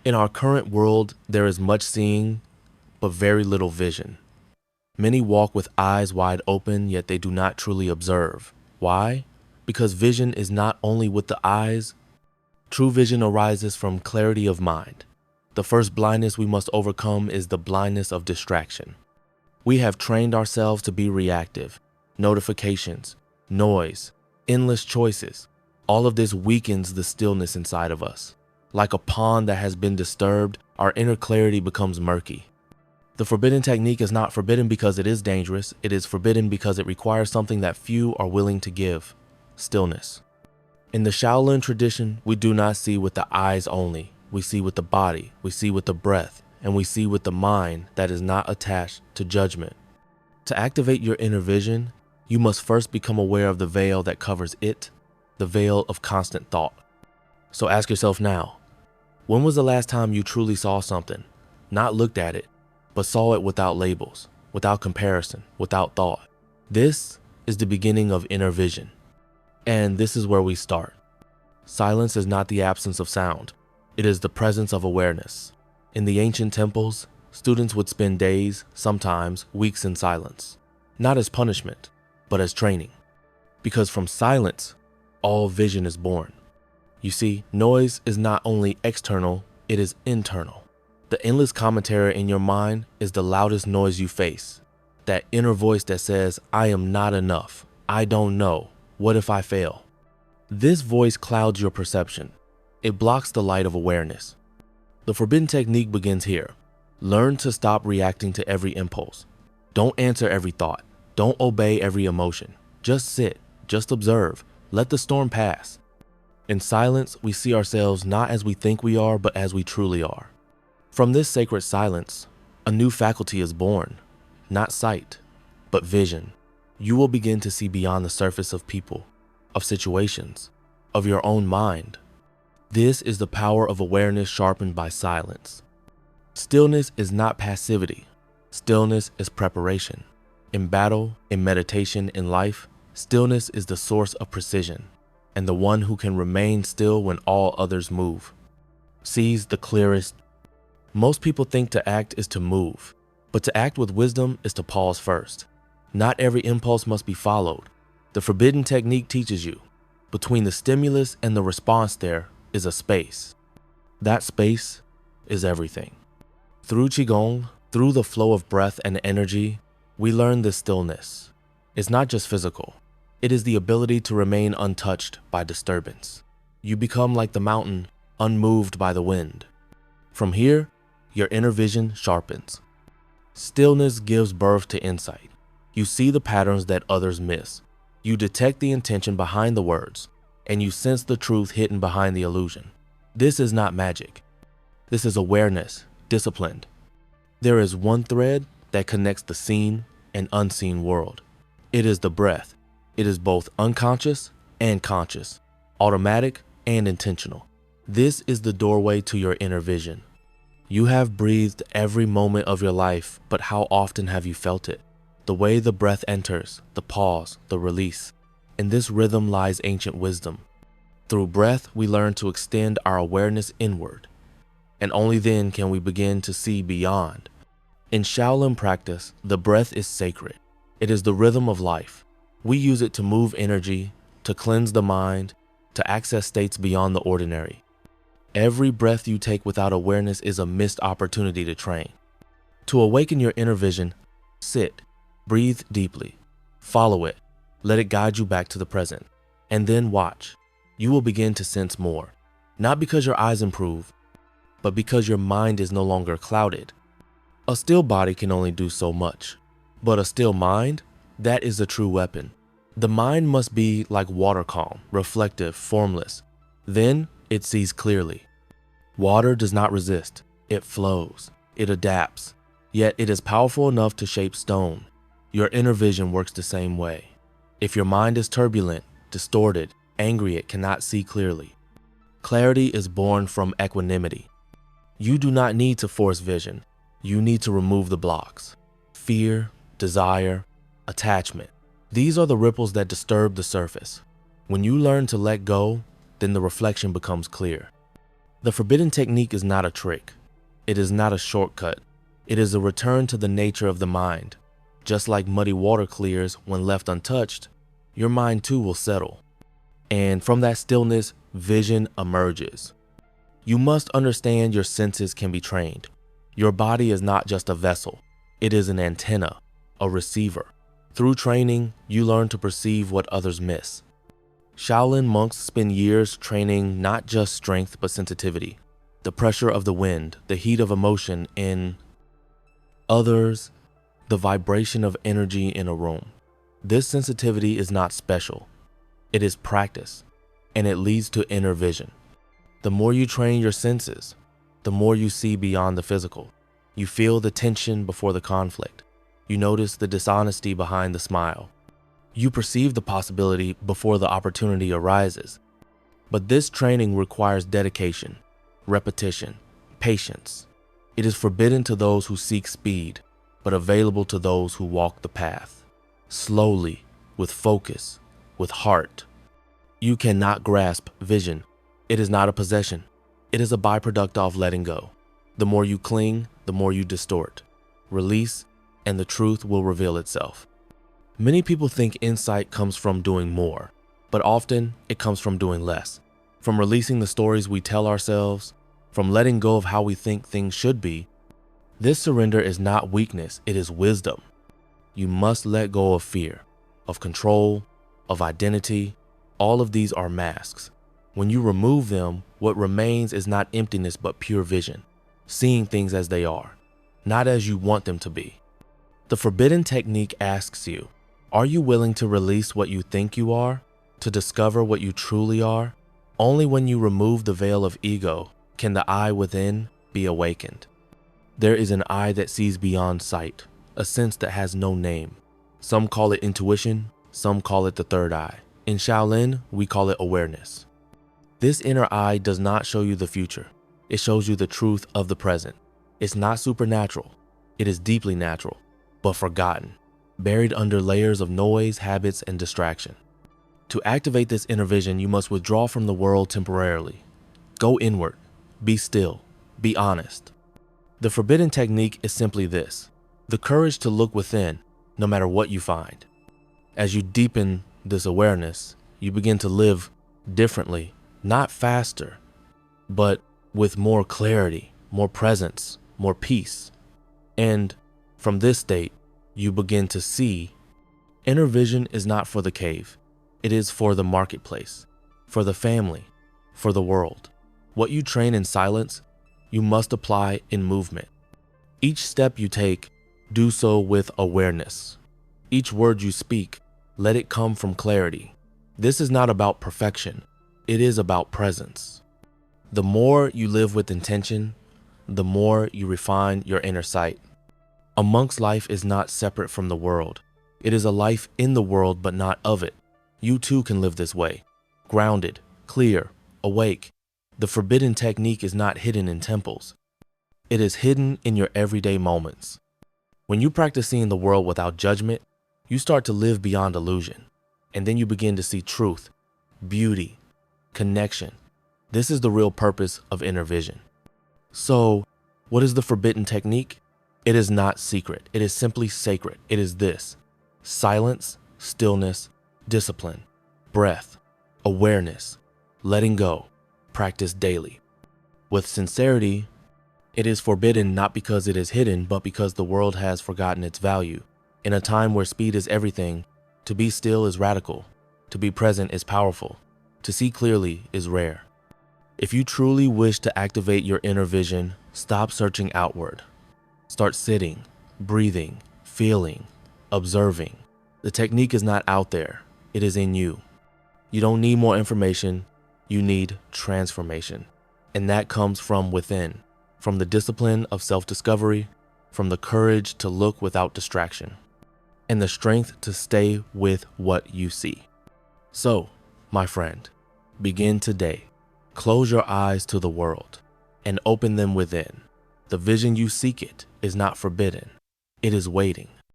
In our current world, there is much seeing, but very little vision. Many walk with eyes wide open, yet they do not truly observe. Why? Because vision is not only with the eyes. True vision arises from clarity of mind. The first blindness we must overcome is the blindness of distraction. We have trained ourselves to be reactive. Notifications, noise, endless choices. All of this weakens the stillness inside of us. Like a pond that has been disturbed, our inner clarity becomes murky. The forbidden technique is not forbidden because it is dangerous. It is forbidden because it requires something that few are willing to give: stillness. In the Shaolin tradition, we do not see with the eyes only. We see with the body, we see with the breath, and we see with the mind that is not attached to judgment. To activate your inner vision, you must first become aware of the veil that covers it, the veil of constant thought. So ask yourself now, when was the last time you truly saw something, not looked at it, but saw it without labels, without comparison, without thought? This is the beginning of inner vision. And this is where we start. Silence is not the absence of sound. It is the presence of awareness. In the ancient temples, students would spend days, sometimes weeks in silence, not as punishment, but as training. Because from silence, all vision is born. You see, noise is not only external, it is internal. The endless commentary in your mind is the loudest noise you face. That inner voice that says, I am not enough, I don't know, what if I fail? This voice clouds your perception. It blocks the light of awareness. The forbidden technique begins here. Learn to stop reacting to every impulse. Don't answer every thought. Don't obey every emotion. Just sit, just observe, let the storm pass. In silence, we see ourselves not as we think we are, but as we truly are. From this sacred silence, a new faculty is born, not sight, but vision. You will begin to see beyond the surface of people, of situations, of your own mind. This is the power of awareness sharpened by silence. Stillness is not passivity. Stillness is preparation. In battle, in meditation, in life, stillness is the source of precision, and the one who can remain still when all others move sees the clearest. Most people think to act is to move, but to act with wisdom is to pause first. Not every impulse must be followed. The forbidden technique teaches you, between the stimulus and the response there is a space. That space is everything. Through Qigong, through the flow of breath and energy, we learn this stillness. It's not just physical. It is the ability to remain untouched by disturbance. You become like the mountain, unmoved by the wind. From here, your inner vision sharpens. Stillness gives birth to insight. You see the patterns that others miss. You detect the intention behind the words, and you sense the truth hidden behind the illusion. This is not magic. This is awareness, disciplined. There is one thread that connects the seen and unseen world. It is the breath. It is both unconscious and conscious, automatic and intentional. This is the doorway to your inner vision. You have breathed every moment of your life, but how often have you felt it? The way the breath enters, the pause, the release. In this rhythm lies ancient wisdom. Through breath, we learn to extend our awareness inward, and only then can we begin to see beyond. In Shaolin practice, the breath is sacred. It is the rhythm of life. We use it to move energy, to cleanse the mind, to access states beyond the ordinary. Every breath you take without awareness is a missed opportunity to train. To awaken your inner vision, sit, breathe deeply, follow it, let it guide you back to the present, and then watch. You will begin to sense more, not because your eyes improve, but because your mind is no longer clouded. A still body can only do so much, but a still mind, that is a true weapon. The mind must be like water calm, reflective, formless. Then it sees clearly. Water does not resist, it flows, it adapts, yet it is powerful enough to shape stone. Your inner vision works the same way. If your mind is turbulent, distorted, angry, it cannot see clearly. Clarity is born from equanimity. You do not need to force vision. You need to remove the blocks. Fear, desire, attachment. These are the ripples that disturb the surface. When you learn to let go, then the reflection becomes clear. The forbidden technique is not a trick. It is not a shortcut. It is a return to the nature of the mind. Just like muddy water clears when left untouched, your mind too will settle. And from that stillness, vision emerges. You must understand your senses can be trained. Your body is not just a vessel. It is an antenna, a receiver. Through training, you learn to perceive what others miss. Shaolin monks spend years training not just strength but sensitivity, the pressure of the wind, the heat of emotion in others, the vibration of energy in a room. This sensitivity is not special. It is practice, and it leads to inner vision. The more you train your senses, the more you see beyond the physical. You feel the tension before the conflict. You notice the dishonesty behind the smile. You perceive the possibility before the opportunity arises. But this training requires dedication, repetition, patience. It is forbidden to those who seek speed, but available to those who walk the path. Slowly, with focus, with heart. You cannot grasp vision. It is not a possession. It is a byproduct of letting go. The more you cling, the more you distort. Release, and the truth will reveal itself. Many people think insight comes from doing more, but often it comes from doing less. From releasing the stories we tell ourselves, from letting go of how we think things should be. This surrender is not weakness, it is wisdom. You must let go of fear, of control, of identity. All of these are masks. When you remove them, what remains is not emptiness but pure vision, seeing things as they are, not as you want them to be. The forbidden technique asks you, are you willing to release what you think you are, to discover what you truly are? Only when you remove the veil of ego can the eye within be awakened. There is an eye that sees beyond sight, a sense that has no name. Some call it intuition, some call it the third eye. In Shaolin, we call it awareness. This inner eye does not show you the future. It shows you the truth of the present. It's not supernatural. It is deeply natural, but forgotten, buried under layers of noise, habits, and distraction. To activate this inner vision, you must withdraw from the world temporarily. Go inward, be still, be honest. The forbidden technique is simply this, the courage to look within, no matter what you find. As you deepen this awareness, you begin to live differently, not faster, but with more clarity, more presence, more peace. And from this state, you begin to see. Inner vision is not for the cave. It is for the marketplace, for the family, for the world. What you train in silence, you must apply in movement. Each step you take, do so with awareness. Each word you speak, let it come from clarity. This is not about perfection. It is about presence. The more you live with intention, the more you refine your inner sight. A monk's life is not separate from the world. It is a life in the world, but not of it. You too can live this way, grounded, clear, awake. The forbidden technique is not hidden in temples. It is hidden in your everyday moments. When you practice seeing the world without judgment, you start to live beyond illusion. And then you begin to see truth, beauty, connection. This is the real purpose of inner vision. So, what is the forbidden technique? It is not secret. It is simply sacred. It is this: silence, stillness, discipline, breath, awareness, letting go, practice daily. With sincerity, it is forbidden not because it is hidden, but because the world has forgotten its value. In a time where speed is everything, to be still is radical, to be present is powerful, to see clearly is rare. If you truly wish to activate your inner vision, stop searching outward. Start sitting, breathing, feeling, observing. The technique is not out there, it is in you. You don't need more information, you need transformation. And that comes from within, from the discipline of self-discovery, from the courage to look without distraction, and the strength to stay with what you see. So, my friend, begin today. Close your eyes to the world and open them within. The vision you seek it is not forbidden. It is waiting.